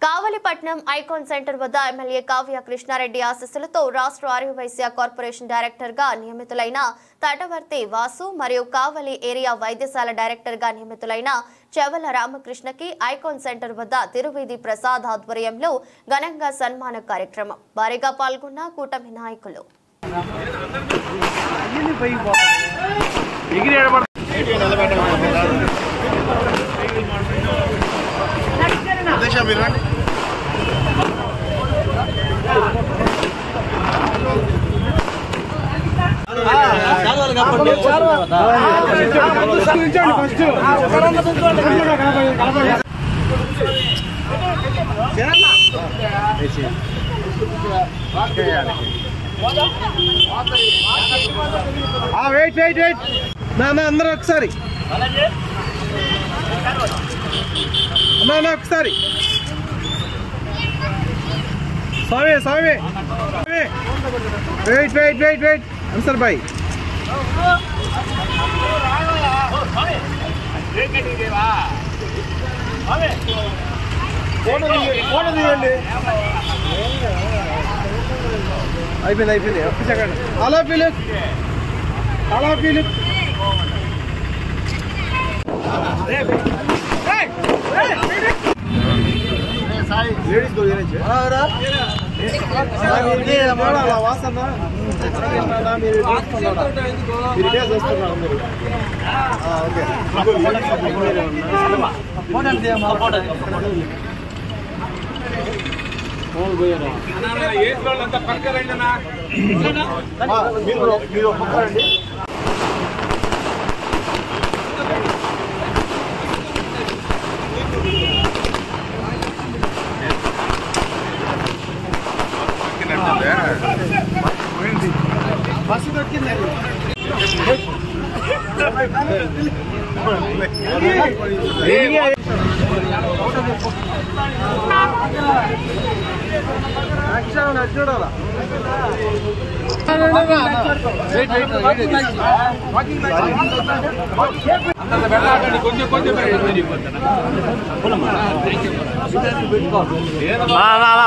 Kavalipatnam icon centre వద్ద MLA Kavya Krishna Reddy ఆశీస్సులతో రాష్ట్ర ఆర్యవైశ్య కార్పొరేషన్ డైరెక్టర్ గా నియమితులైన తటవర్తి వాసు మరియు కావలి ఏరియా వైద్యశాల డైరెక్టర్ గా నియమితులైన చెవల రామకృష్ణకి ఐకాన్ సెంటర్ వద్ద తిరువీధి ప్రసాద్ ఆధ్వర్యంలో ఘనంగా సన్మాన కార్యక్రమం భారీగా పాల్గొన్న కూటమి నాయకులు. వెయిట్ అందరూ ఒకసారి ఒకసారి స్వామి వెయిట్ అన్సర్ బాయ్ అయిపోయింది ఒక్క సెకండ్ అలా ఫీలిప్ బస్సు దొరికింది. చూడాలా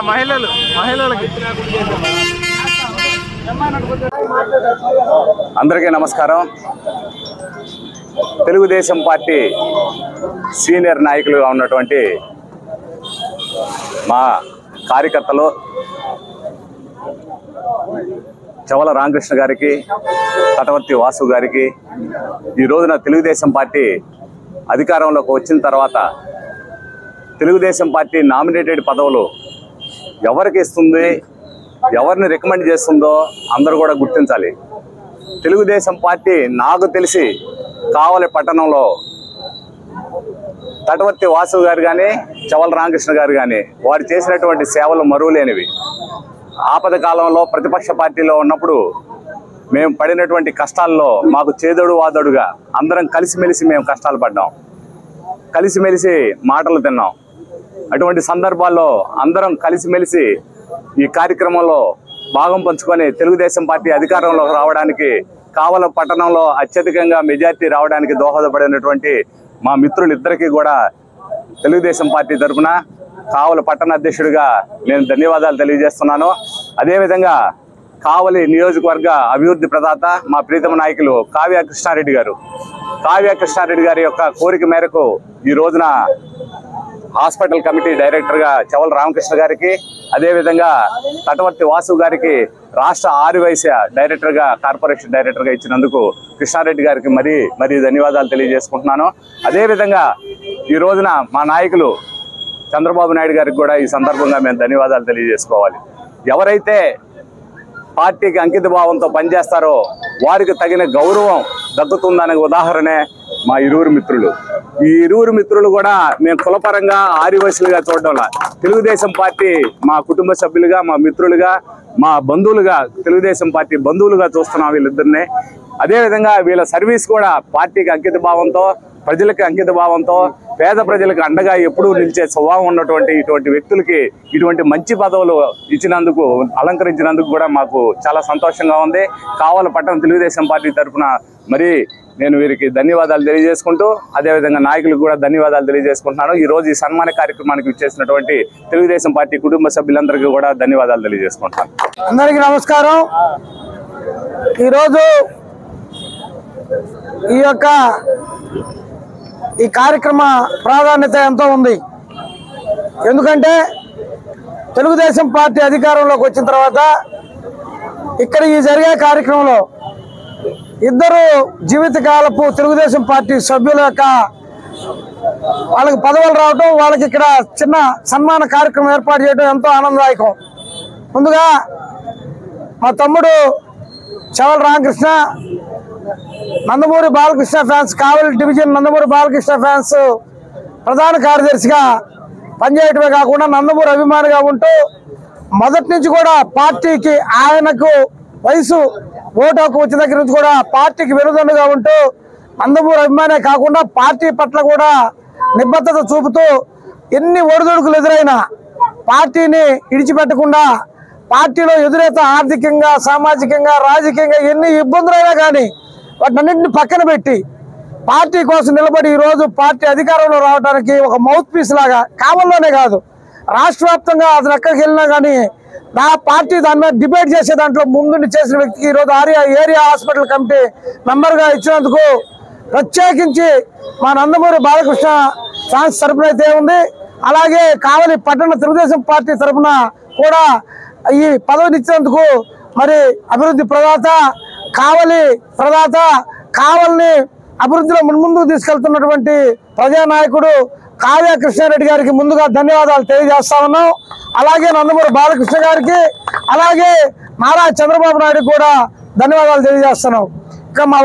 మహిళలకి అందరికీ నమస్కారం. తెలుగుదేశం పార్టీ సీనియర్ నాయకులుగా ఉన్నటువంటి మా కార్యకర్తలు చెవల రామకృష్ణ గారికి, తటవర్తి వాసు గారికి ఈ రోజున తెలుగుదేశం పార్టీ అధికారంలోకి వచ్చిన తర్వాత తెలుగుదేశం పార్టీ నామినేటెడ్ పదవులు ఎవరికి ఇస్తుంది, ఎవరిని రికమెండ్ చేస్తుందో అందరూ కూడా గుర్తించాలి. తెలుగుదేశం పార్టీ నాకు తెలిసి కావలి పట్టణంలో తటవర్తి వాసు గారు కానీ, చెవల రామకృష్ణ గారు కానీ వారు చేసినటువంటి సేవలు మరువలేనివి. ఆపద కాలంలో ప్రతిపక్ష పార్టీలో ఉన్నప్పుడు మేము పడినటువంటి కష్టాల్లో మాకు చేదోడు వాదోడుగా అందరం కలిసిమెలిసి మేము కష్టాలు పడ్డాం, కలిసిమెలిసి మాటలు తిన్నాం. అటువంటి సందర్భాల్లో అందరం కలిసిమెలిసి ఈ కార్యక్రమంలో భాగం పంచుకొని తెలుగుదేశం పార్టీ అధికారంలోకి రావడానికి, కావల పట్టణంలో అత్యధికంగా మెజార్టీ రావడానికి దోహదపడినటువంటి మా మిత్రులిద్దరికీ కూడా తెలుగుదేశం పార్టీ తరఫున కావలి పట్టణ అధ్యక్షుడిగా నేను ధన్యవాదాలు తెలియజేస్తున్నాను. అదేవిధంగా కావలి నియోజకవర్గ అభివృద్ధి ప్రదాత మా ప్రీతమ నాయకులు కావ్య కృష్ణారెడ్డి గారి యొక్క కోరిక మేరకు ఈ రోజున హాస్పిటల్ కమిటీ డైరెక్టర్గా చెవల రామకృష్ణ గారికి, అదేవిధంగా తటవర్తి వాసు గారికి రాష్ట్ర ఆర్యవైశ్య డైరెక్టర్గా, కార్పొరేషన్ డైరెక్టర్గా ఇచ్చినందుకు కృష్ణారెడ్డి గారికి మరీ ధన్యవాదాలు తెలియజేసుకుంటున్నాను. అదేవిధంగా ఈ రోజున మా నాయకులు చంద్రబాబు నాయుడు గారికి కూడా ఈ సందర్భంగా మేము ధన్యవాదాలు తెలియజేసుకోవాలి. ఎవరైతే పార్టీకి అంకిత భావంతో పనిచేస్తారో వారికి తగిన గౌరవం దక్కుతుందనే ఉదాహరణే మా ఇరువురు మిత్రులు. ఈ ఇరువురు మిత్రులు కూడా మేము కులపరంగా ఆర్యవైశ్యులుగా చూడడంలా, తెలుగుదేశం పార్టీ మా కుటుంబ సభ్యులుగా, మా మిత్రులుగా, మా బంధువులుగా, తెలుగుదేశం పార్టీ బంధువులుగా చూస్తున్నాం వీళ్ళిద్దరిని. అదేవిధంగా వీళ్ళ సర్వీస్ కూడా పార్టీకి అంకిత భావంతో, ప్రజలకు అంకిత భావంతో, పేద ప్రజలకు అండగా ఎప్పుడూ నిలిచే స్వభావం ఉన్నటువంటి ఇటువంటి వ్యక్తులకి ఇటువంటి మంచి పదవులు ఇచ్చినందుకు, అలంకరించినందుకు కూడా మాకు చాలా సంతోషంగా ఉంది. కావలి పట్టణ తెలుగుదేశం పార్టీ తరఫున నేను వీరికి ధన్యవాదాలు తెలియజేసుకుంటూ అదేవిధంగా నాయకులకు కూడా ధన్యవాదాలు తెలియజేసుకుంటున్నాను. ఈరోజు ఈ సన్మాన కార్యక్రమానికి ఇచ్చేసినటువంటి తెలుగుదేశం పార్టీ కుటుంబ సభ్యులందరికీ కూడా ధన్యవాదాలు తెలియజేసుకుంటున్నాను. అందరికీ నమస్కారం. ఈరోజు ఈ కార్యక్రమ ప్రాధాన్యత ఎంతో ఉంది. ఎందుకంటే తెలుగుదేశం పార్టీ అధికారంలోకి వచ్చిన తర్వాత ఇక్కడ ఈ జరిగే కార్యక్రమంలో ఇద్దరు జీవితకాలపు తెలుగుదేశం పార్టీ సభ్యుల వాళ్ళకి పదవులు రావటం, వాళ్ళకి ఇక్కడ చిన్న సన్మాన కార్యక్రమం ఏర్పాటు చేయడం ఎంతో ఆనందదాయకం. ముందుగా మా తమ్ముడు చవల రామకృష్ణ, నందమూరి బాలకృష్ణ ఫ్యాన్స్, కావలి డివిజన్ నందమూరి బాలకృష్ణ ఫ్యాన్స్ ప్రధాన కార్యదర్శిగా పనిచేయటమే కాకుండా నందమూరి అభిమానిగా ఉంటూ మొదటి నుంచి కూడా పార్టీకి ఆయనకు వయసు ఓటు హక్కు వచ్చిన దగ్గర నుంచి కూడా పార్టీకి వెనుదండుగా ఉంటూ నందమూరి అభిమానే కాకుండా పార్టీ పట్ల కూడా నిబద్ధత చూపుతూ ఎన్ని ఒడిదుడుకులు ఎదురైనా పార్టీని విడిచిపెట్టకుండా పార్టీలో ఎదురైతే ఆర్థికంగా, సామాజికంగా, రాజకీయంగా ఎన్ని ఇబ్బందులైనా కానీ వాటినన్నింటినీ పక్కన పెట్టి పార్టీ కోసం నిలబడి ఈరోజు పార్టీ అధికారంలో రావడానికి ఒక మౌత్ పీస్ లాగా కావల్లోనే కాదు రాష్ట్ర వ్యాప్తంగా అతను ఎక్కడికి వెళ్ళినా కానీ నా పార్టీ దాని మీద డిబేట్ చేసే దాంట్లో ముందుండి చేసిన వ్యక్తికి ఈరోజు ఏరియా హాస్పిటల్ కమిటీ మెంబర్గా ఇచ్చినందుకు ప్రత్యేకించి మా నందమూరి బాలకృష్ణ ఫ్యాన్స్ తరఫున అయితే ఉంది. అలాగే కావలి పట్టణ తెలుగుదేశం పార్టీ తరఫున కూడా ఈ పదవినిచ్చినందుకు మరి అభివృద్ధి ప్రదాత, కావలి ప్రదాత, కావలిని అభివృద్ధిలో ముందుకు తీసుకెళ్తున్నటువంటి ప్రజానాయకుడు కావ్య కృష్ణారెడ్డి గారికి ముందుగా ధన్యవాదాలు తెలియజేస్తా ఉన్నాం. అలాగే నందమూరి బాలకృష్ణ గారికి, అలాగే నారా చంద్రబాబు నాయుడు కూడా ధన్యవాదాలు తెలియజేస్తున్నాం. ఇక మా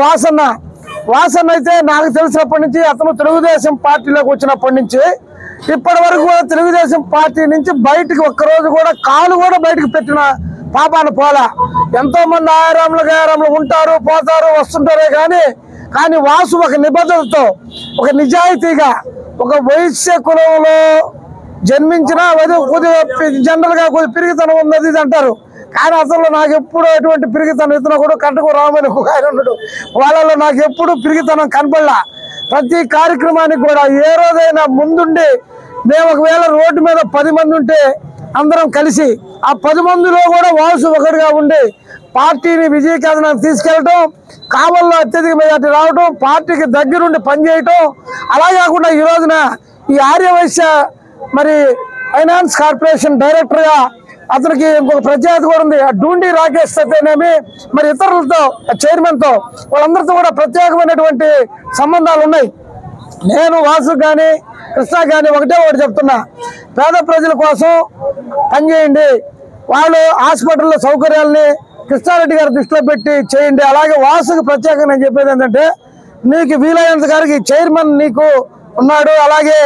వాసన్న అయితే నాకు తెలిసినప్పటి నుంచి అతను తెలుగుదేశం పార్టీలోకి వచ్చినప్పటి నుంచి ఇప్పటి వరకు కూడా తెలుగుదేశం పార్టీ నుంచి బయటికి ఒక్కరోజు కూడా కాలు కూడా బయటకు పెట్టిన పాపాన పోలా. ఎంతో మంది ఆయారాములు ఉంటారు, పోతారు, వస్తుంటారే కానీ వాసు ఒక నిబద్ధతతో, ఒక నిజాయితీగా, ఒక వైశ్య కులంలో జన్మించిన కొద్దిగా జనరల్గా కొద్ది పిరిగితనం ఉన్నది ఇది అంటారు. కానీ అసలు నాకు ఎప్పుడు ఎటువంటి పిరిగితనం ఇతను కూడా కంటకు రామని ఒక ఆయన ఉన్నాడు, వాళ్ళలో నాకు ఎప్పుడు పిరిగితనం కనపడలా. ప్రతి కార్యక్రమానికి కూడా ఏ రోజైనా ముందుండి మేము ఒకవేళ రోడ్డు మీద 10 మంది ఉంటే అందరం కలిసి ఆ 10 మందిలో కూడా వాసు ఒకటిగా ఉండి పార్టీని విజయకేతనానికి తీసుకెళ్ళటం, కావల్లో అత్యధిక మెజార్టీ రావటం, పార్టీకి దగ్గరుండి పనిచేయటం. అలా కాకుండా ఈ రోజున ఈ ఆర్యవైశ్య మరి ఫైనాన్స్ కార్పొరేషన్ డైరెక్టర్గా అతనికి ఇంకొక ప్రత్యేకత కూడా ఉంది. ఆ డూండి రాకేష్ అయితేనేమి మరి ఇతరులతో చైర్మన్తో వాళ్ళందరితో కూడా ప్రత్యేకమైనటువంటి సంబంధాలు ఉన్నాయి. నేను వాసు కానీ కృష్ణ కానీ ఒకటి చెప్తున్నా, పేద ప్రజల కోసం పనిచేయండి, వాళ్ళు హాస్పిటల్లో సౌకర్యాలని కృష్ణారెడ్డి గారి దృష్టిలో పెట్టి చేయండి. అలాగే వాసుకు ప్రత్యేకంగా నేను చెప్పేది ఏంటంటే నీకు వీలైనంత గారికి చైర్మన్ నీకు ఉన్నాడు, అలాగే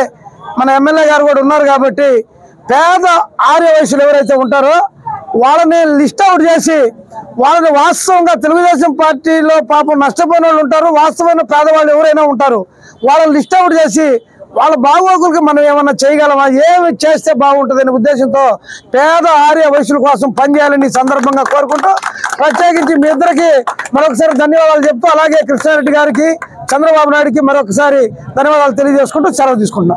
మన ఎమ్మెల్యే గారు కూడా ఉన్నారు కాబట్టి పేద ఆర్య వయసులు ఎవరైతే ఉంటారో వాళ్ళని లిస్ట్ అవుట్ చేసి వాళ్ళని వాస్తవంగా తెలుగుదేశం పార్టీలో పాపం నష్టపోయిన వాళ్ళు ఉంటారు, వాస్తవమైన పేదవాళ్ళు ఎవరైనా ఉంటారు, వాళ్ళని లిస్ట్ అవుట్ చేసి వాళ్ళ బాగోగులకి మనం ఏమన్నా చేయగలమా, ఏమి చేస్తే బాగుంటుందనే ఉద్దేశంతో పేద ఆర్య వయసుల కోసం పనిచేయాలని సందర్భంగా కోరుకుంటూ ప్రత్యేకించి మీ ఇద్దరికి మరొకసారి ధన్యవాదాలు చెప్తూ అలాగే కృష్ణారెడ్డి గారికి, చంద్రబాబు నాయుడికి మరొకసారి ధన్యవాదాలు తెలియజేసుకుంటూ సెలవు తీసుకుంటున్నాం.